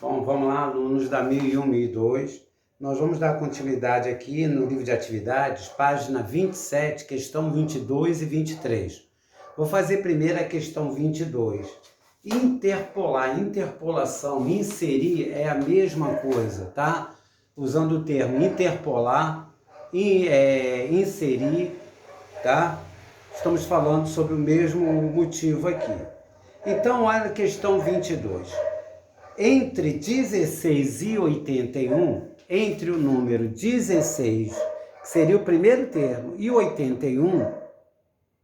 Bom, vamos lá, alunos da 1001, 1002. Nós vamos dar continuidade aqui no livro de atividades, página 27, questão 22 e 23. Vou fazer primeiro a questão 22. Interpolar, interpolação, inserir é a mesma coisa, tá? Usando o termo interpolar, inserir, tá? Estamos falando sobre o mesmo motivo aqui. Então, olha a questão 22. Entre 16 e 81, entre o número 16, que seria o primeiro termo, e 81,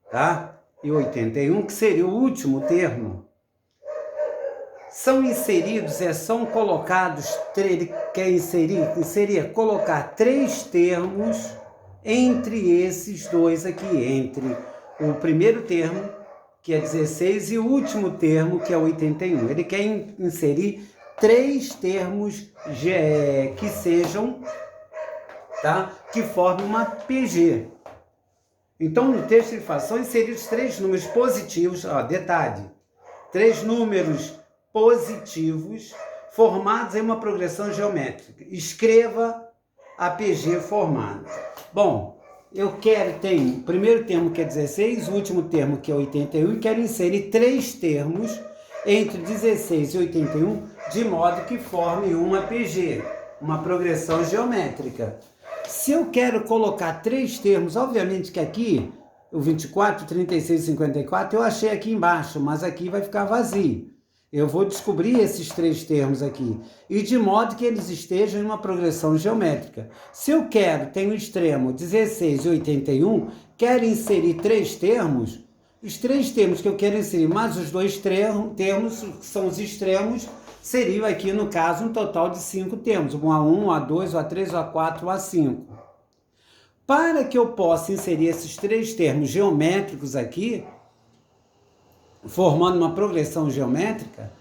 tá? E 81, que seria o último termo, são inseridos, são colocados, ele quer inserir, colocar três termos entre esses dois aqui, entre o primeiro termo, que é 16, e o último termo, que é 81. Ele quer inserir três termos que sejam, tá? Que formem uma PG. Então, no texto ele fala, são inseridos três números positivos, ó, detalhe, três números positivos formados em uma progressão geométrica. Escreva a PG formada. Bom, eu quero, tem o primeiro termo que é 16, o último termo que é 81, e quero inserir três termos entre 16 e 81, de modo que forme uma PG, uma progressão geométrica. Se eu quero colocar três termos, obviamente que aqui, o 24, 36 e 54, eu achei aqui embaixo, mas aqui vai ficar vazio. Eu vou descobrir esses três termos aqui, e de modo que eles estejam em uma progressão geométrica. Se eu quero, tem o extremo 16 e 81, quero inserir três termos, os três termos que eu quero inserir, mais os dois termos, que são os extremos, seriam aqui, no caso, um total de 5 termos, o A1, o A2, o A3, o A4, o A5. Para que eu possa inserir esses três termos geométricos aqui, formando uma progressão geométrica,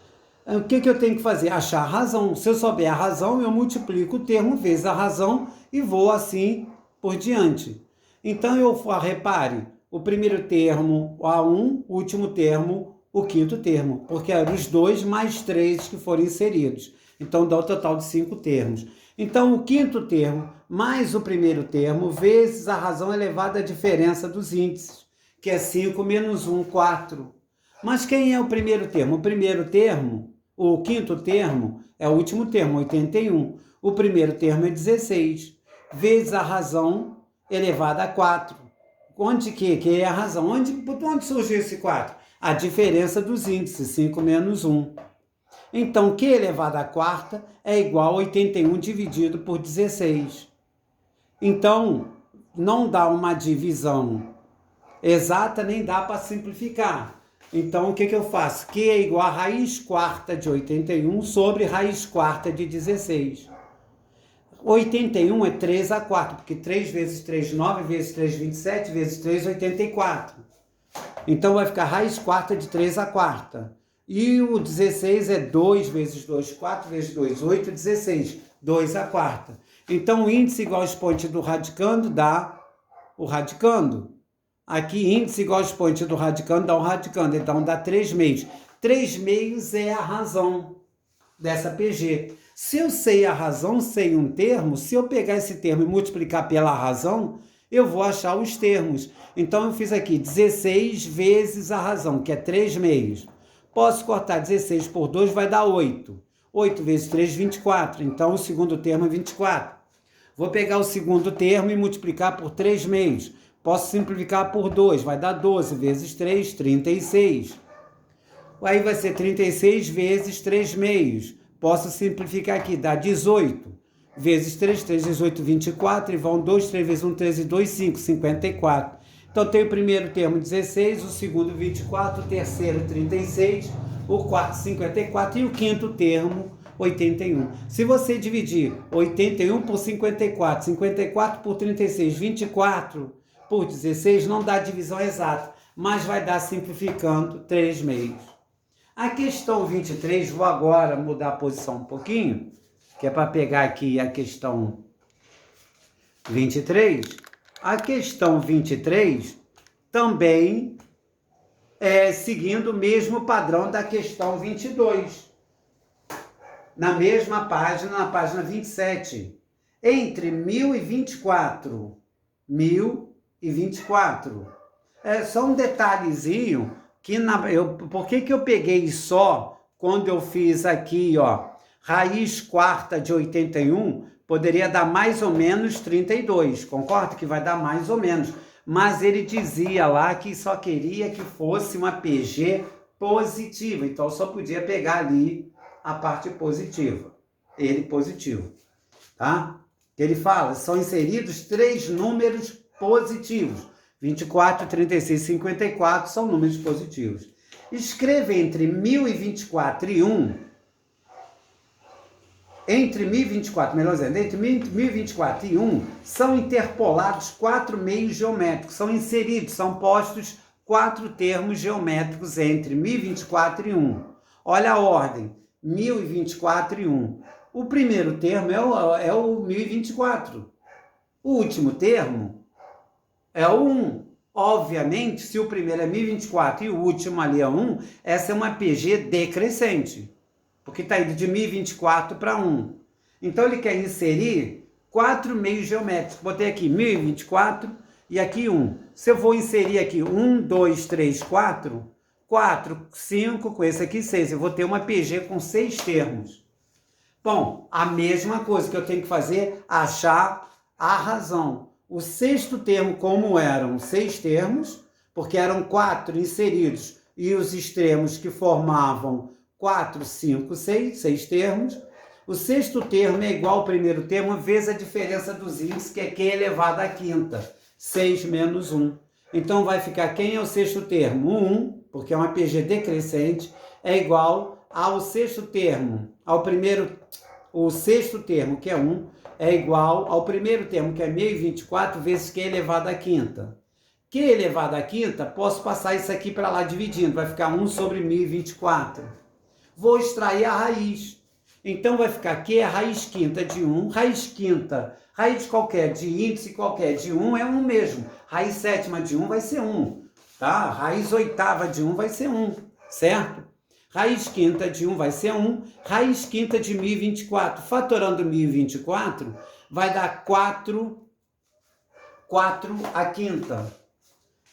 o que eu tenho que fazer? Achar a razão. Se eu souber a razão, eu multiplico o termo vezes a razão e vou assim por diante. Então, repare, o primeiro termo, o A1, o último termo, o quinto termo, porque eram os dois mais três que foram inseridos. Então, dá o total de 5 termos. Então, o quinto termo mais o primeiro termo vezes a razão elevada à diferença dos índices, que é 5 menos 1, 4. Mas quem é o primeiro termo? O primeiro termo, o quinto termo, é o último termo, 81. O primeiro termo é 16, vezes a razão elevada a 4. Onde que é a razão? Onde surgiu esse 4? A diferença dos índices, 5 menos 1. Então, Q elevado à quarta é igual a 81 dividido por 16. Então, não dá uma divisão exata, nem dá para simplificar. Então, o que eu faço? Q é igual a raiz quarta de 81 sobre raiz quarta de 16. 81 é 3 a 4, porque 3 vezes 3, 9, vezes 3, 27, vezes 3, 84. Então, vai ficar raiz quarta de 3 a quarta. E o 16 é 2 vezes 2, 4 vezes 2, 8, 16. 2 a quarta. Então, o índice igual ao expoente do radicando dá o radicando. Aqui, índice igual ao expoente do radicando dá o radicando, então dá 3 meios. 3 meios é a razão dessa PG. Se eu sei a razão, sei um termo, se eu pegar esse termo e multiplicar pela razão, eu vou achar os termos. Então, eu fiz aqui 16 vezes a razão, que é 3 meios. Posso cortar 16 por 2, vai dar 8. 8 vezes 3, 24. Então, o segundo termo é 24. Vou pegar o segundo termo e multiplicar por 3 meios. Posso simplificar por 2, vai dar 12 vezes 3, 36. Aí vai ser 36 vezes 3 meios. Posso simplificar aqui, dá 18. Vezes 3, 3 vezes 8, 24. E vão 2, 3 vezes 1, 13, 2, 5, 54. Então, tem o primeiro termo 16, o segundo 24, o terceiro 36, o quarto 54 e o quinto termo 81. Se você dividir 81 por 54, 54 por 36, 24... por 16 não dá divisão exata, mas vai dar, simplificando, 3 meios. A questão 23, vou agora mudar a posição um pouquinho, que é para pegar aqui a questão 23. A questão 23 também é seguindo o mesmo padrão da questão 22. na mesma página, na página 27. Entre 1024, 1024. É só um detalhezinho, por que eu peguei só quando eu fiz aqui, ó, raiz quarta de 81, poderia dar mais ou menos 32, concorda que vai dar mais ou menos, mas ele dizia lá que só queria que fosse uma PG positiva, então eu só podia pegar ali a parte positiva, ele positivo, tá? Ele fala, são inseridos 3 números positivos, 24, 36 e 54 são números positivos. Escreva entre 1024 e 1, entre 1024, melhor dizendo, entre 1024 e 1, são interpolados 4 meios geométricos, são inseridos, são postos 4 termos geométricos entre 1024 e 1. Olha a ordem, 1024 e 1. O primeiro termo é o 1024. O último termo é o 1. Obviamente, se o primeiro é 1024 e o último ali é 1, essa é uma PG decrescente, porque está indo de 1024 para 1. Então, ele quer inserir 4 meios geométricos. Botei aqui 1024 e aqui 1. Se eu vou inserir aqui 1, 2, 3, 4, 4, 5, com esse aqui 6. Eu vou ter uma PG com 6 termos. Bom, a mesma coisa que eu tenho que fazer, achar a razão. O sexto termo, como eram 6 termos, porque eram 4 inseridos, e os extremos que formavam 4, 5, 6 termos. O sexto termo é igual ao primeiro termo vezes a diferença dos índices, que é Q elevado à quinta. 6 menos 1. Então vai ficar, quem é o sexto termo? 1, porque é uma PG decrescente, é igual ao sexto termo, o sexto termo, que é 1, é igual ao primeiro termo, que é 1024, vezes Q elevado à quinta. Q elevado à quinta, posso passar isso aqui para lá dividindo, vai ficar 1 sobre 1024. Vou extrair a raiz. Então vai ficar Q é a raiz quinta de 1, raiz quinta, raiz qualquer de índice qualquer de 1 é 1 mesmo. Raiz sétima de 1 vai ser 1, tá? Raiz oitava de 1 vai ser 1, certo? Raiz quinta de 1 vai ser 1, raiz quinta de 1024, fatorando 1024, vai dar 4 à quinta.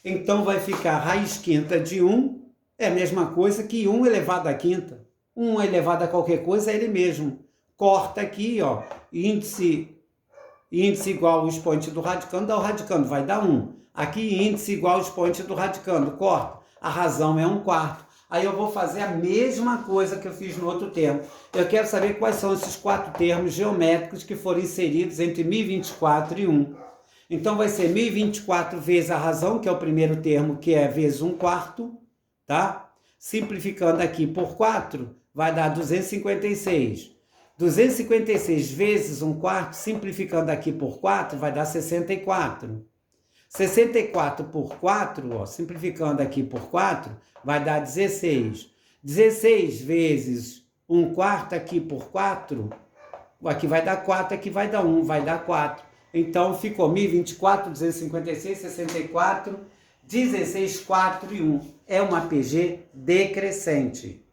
Então vai ficar raiz quinta de 1, é a mesma coisa que 1 elevado à quinta. 1 elevado a qualquer coisa é ele mesmo. Corta aqui, ó, índice igual ao expoente do radicando, dá o radicando, vai dar 1. Aqui índice igual ao expoente do radicando, corta. A razão é 1/4. Aí eu vou fazer a mesma coisa que eu fiz no outro termo. Eu quero saber quais são esses 4 termos geométricos que foram inseridos entre 1024 e 1. Então vai ser 1024 vezes a razão, que é o primeiro termo, que é vezes 1/4, tá? Simplificando aqui por 4, vai dar 256. 256 vezes 1/4, simplificando aqui por 4, vai dar 64. 64 por 4, ó, simplificando aqui por 4, vai dar 16. 16 vezes 1/4 aqui por 4, aqui vai dar 4, aqui vai dar 1, vai dar 4. Então ficou 1024, 256, 64, 16, 4 e 1. É uma PG decrescente.